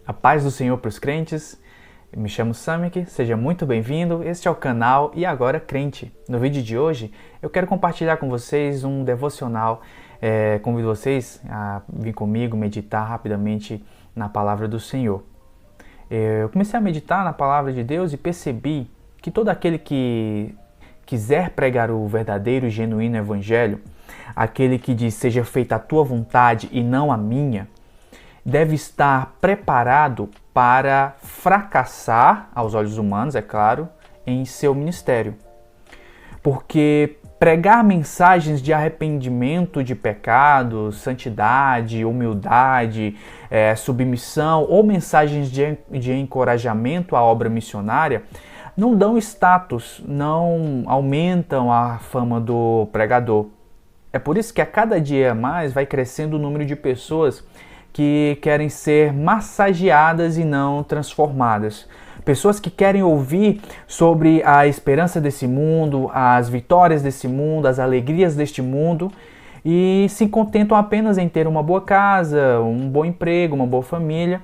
A paz do Senhor para os crentes. Eu me chamo Samik, seja muito bem-vindo. Este é o canal E Agora Crente. No vídeo de hoje eu quero compartilhar com vocês um devocional. Convido vocês a vir comigo meditar rapidamente na palavra do Senhor. Eu comecei a meditar na palavra de Deus e percebi que todo aquele que quiser pregar o verdadeiro e genuíno evangelho, aquele que diz seja feita a tua vontade e não a minha, deve estar preparado para fracassar, aos olhos humanos, é claro, em seu ministério. Porque pregar mensagens de arrependimento de pecados, santidade, humildade, submissão ou mensagens de encorajamento à obra missionária não dão status, não aumentam a fama do pregador. É por isso que a cada dia mais vai crescendo o número de pessoas que querem ser massageadas e não transformadas. Pessoas que querem ouvir sobre a esperança desse mundo, as vitórias desse mundo, as alegrias deste mundo e se contentam apenas em ter uma boa casa, um bom emprego, uma boa família,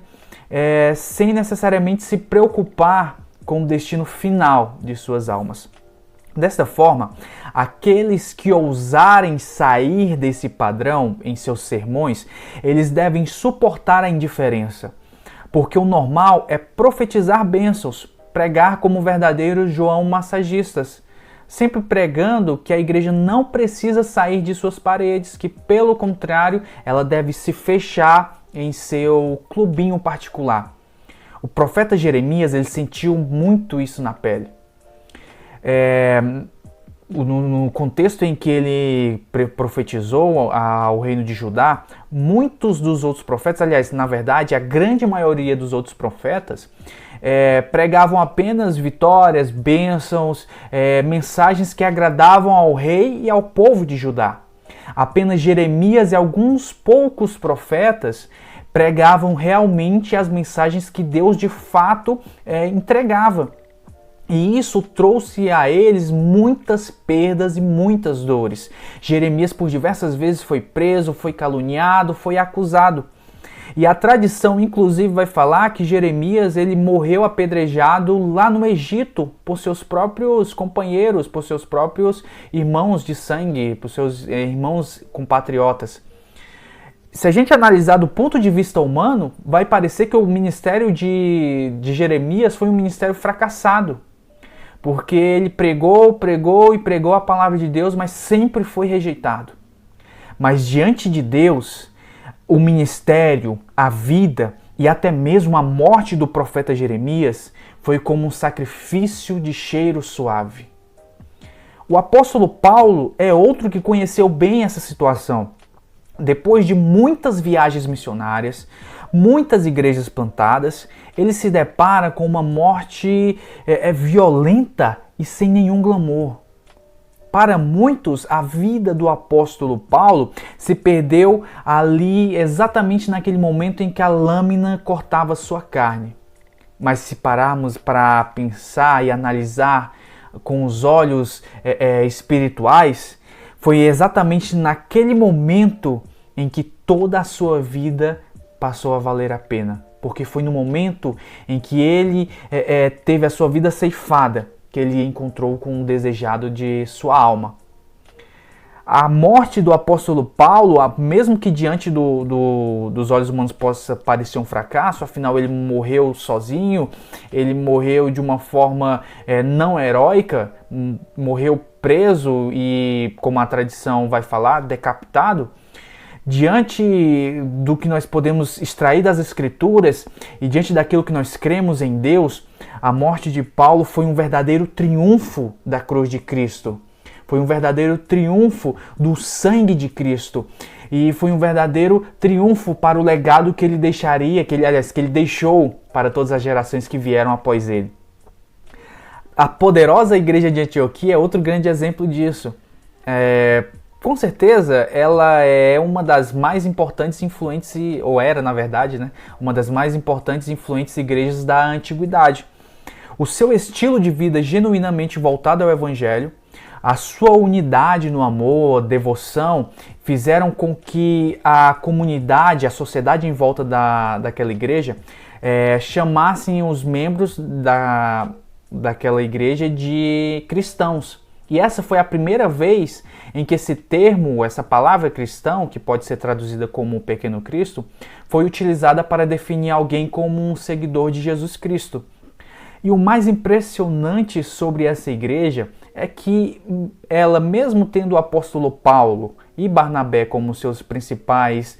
sem necessariamente se preocupar com o destino final de suas almas. Desta forma, aqueles que ousarem sair desse padrão em seus sermões, eles devem suportar a indiferença, porque o normal é profetizar bênçãos, pregar como verdadeiros João massagistas, sempre pregando que a igreja não precisa sair de suas paredes, que pelo contrário, ela deve se fechar em seu clubinho particular. O profeta Jeremias, ele sentiu muito isso na pele. No contexto em que ele profetizou ao reino de Judá, muitos dos outros profetas, aliás, na verdade, a grande maioria dos outros profetas, pregavam apenas vitórias, bênçãos, mensagens que agradavam ao rei e ao povo de Judá. Apenas Jeremias e alguns poucos profetas pregavam realmente as mensagens que Deus de fato entregava. E isso trouxe a eles muitas perdas e muitas dores. Jeremias por diversas vezes foi preso, foi caluniado, foi acusado. E a tradição inclusive vai falar que Jeremias ele morreu apedrejado lá no Egito por seus próprios companheiros, por seus próprios irmãos de sangue, por seus irmãos compatriotas. Se a gente analisar do ponto de vista humano, vai parecer que o ministério de Jeremias foi um ministério fracassado. Porque ele pregou a palavra de Deus, mas sempre foi rejeitado. Mas diante de Deus, o ministério, a vida e até mesmo a morte do profeta Jeremias foi como um sacrifício de cheiro suave. O apóstolo Paulo é outro que conheceu bem essa situação. Depois de muitas viagens missionárias, muitas igrejas plantadas, ele se depara com uma morte violenta e sem nenhum glamour. Para muitos, a vida do apóstolo Paulo se perdeu ali exatamente naquele momento em que a lâmina cortava sua carne. Mas se pararmos para pensar e analisar com os olhos espirituais, foi exatamente naquele momento em que toda a sua vida passou a valer a pena. Porque foi no momento em que ele teve a sua vida ceifada que ele encontrou com o desejado de sua alma. A morte do apóstolo Paulo, mesmo que diante dos olhos humanos possa parecer um fracasso, afinal ele morreu sozinho, ele morreu de uma forma não heróica, morreu preso e, como a tradição vai falar, decapitado. Diante do que nós podemos extrair das Escrituras e diante daquilo que nós cremos em Deus, a morte de Paulo foi um verdadeiro triunfo da cruz de Cristo. Foi um verdadeiro triunfo do sangue de Cristo. E foi um verdadeiro triunfo para o legado que ele deixaria, que ele deixou para todas as gerações que vieram após ele. A poderosa igreja de Antioquia é outro grande exemplo disso. Com certeza, ela é uma das mais importantes influentes, ou era na verdade, uma das mais importantes e influentes igrejas da antiguidade. O seu estilo de vida genuinamente voltado ao evangelho, A sua unidade no amor, devoção, fizeram com que a comunidade, a sociedade em volta daquela igreja, chamassem os membros daquela igreja de cristãos. E essa foi a primeira vez em que esse termo, essa palavra cristão, que pode ser traduzida como pequeno Cristo, foi utilizada para definir alguém como um seguidor de Jesus Cristo. E o mais impressionante sobre essa igreja é que ela, mesmo tendo o apóstolo Paulo e Barnabé como seus principais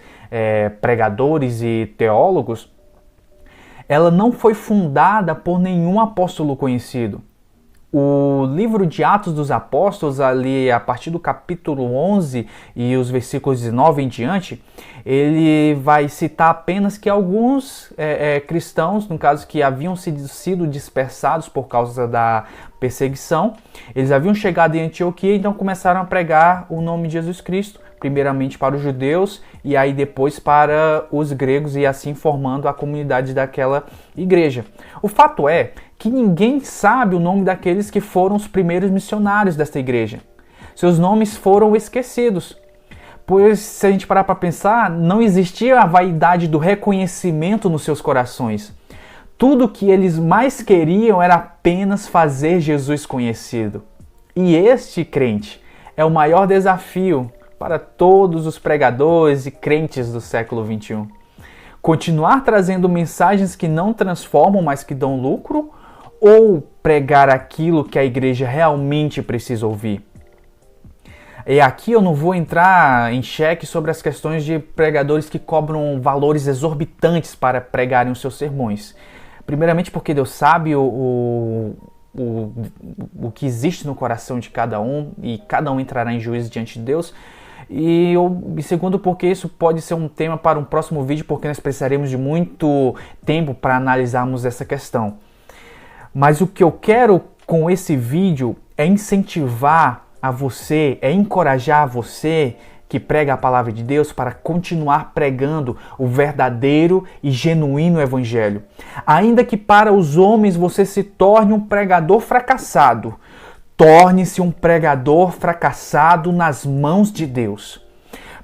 pregadores e teólogos, ela não foi fundada por nenhum apóstolo conhecido. O livro de Atos dos Apóstolos, ali a partir do capítulo 11 e os versículos 19 em diante, ele vai citar apenas que alguns cristãos, no caso que haviam sido dispersados por causa da perseguição, eles haviam chegado em Antioquia e então começaram a pregar o nome de Jesus Cristo, primeiramente para os judeus e aí depois para os gregos, e assim formando a comunidade daquela igreja. O fato é que ninguém sabe o nome daqueles que foram os primeiros missionários desta igreja. Seus nomes foram esquecidos, pois se a gente parar para pensar, não existia a vaidade do reconhecimento nos seus corações. Tudo que eles mais queriam era apenas fazer Jesus conhecido. E este, crente, é o maior desafio para todos os pregadores e crentes do século XXI. Continuar trazendo mensagens que não transformam, mas que dão lucro, ou pregar aquilo que a igreja realmente precisa ouvir? E aqui eu não vou entrar em xeque sobre as questões de pregadores que cobram valores exorbitantes para pregarem os seus sermões. Primeiramente porque Deus sabe o que existe no coração de cada um, e cada um entrará em juízo diante de Deus. E segundo, porque isso pode ser um tema para um próximo vídeo, porque nós precisaremos de muito tempo para analisarmos essa questão. Mas o que eu quero com esse vídeo é incentivar a você, é encorajar você que prega a palavra de Deus para continuar pregando o verdadeiro e genuíno evangelho. Ainda que para os homens você se torne um pregador fracassado, torne-se um pregador fracassado nas mãos de Deus.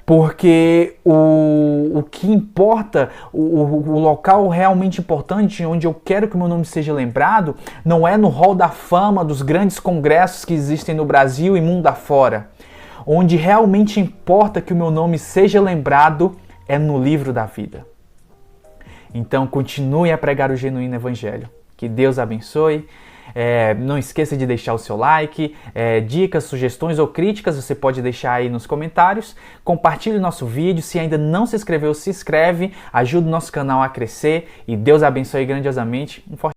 Porque o que importa, o local realmente importante, onde eu quero que o meu nome seja lembrado, não é no hall da fama dos grandes congressos que existem no Brasil e mundo afora. Onde realmente importa que o meu nome seja lembrado é no livro da vida. Então continue a pregar o genuíno evangelho. Que Deus abençoe. Não esqueça de deixar o seu like, dicas, sugestões ou críticas você pode deixar aí nos comentários. Compartilhe o nosso vídeo, se ainda não se inscreveu, se inscreve, ajuda o nosso canal a crescer e Deus abençoe grandiosamente. Um forte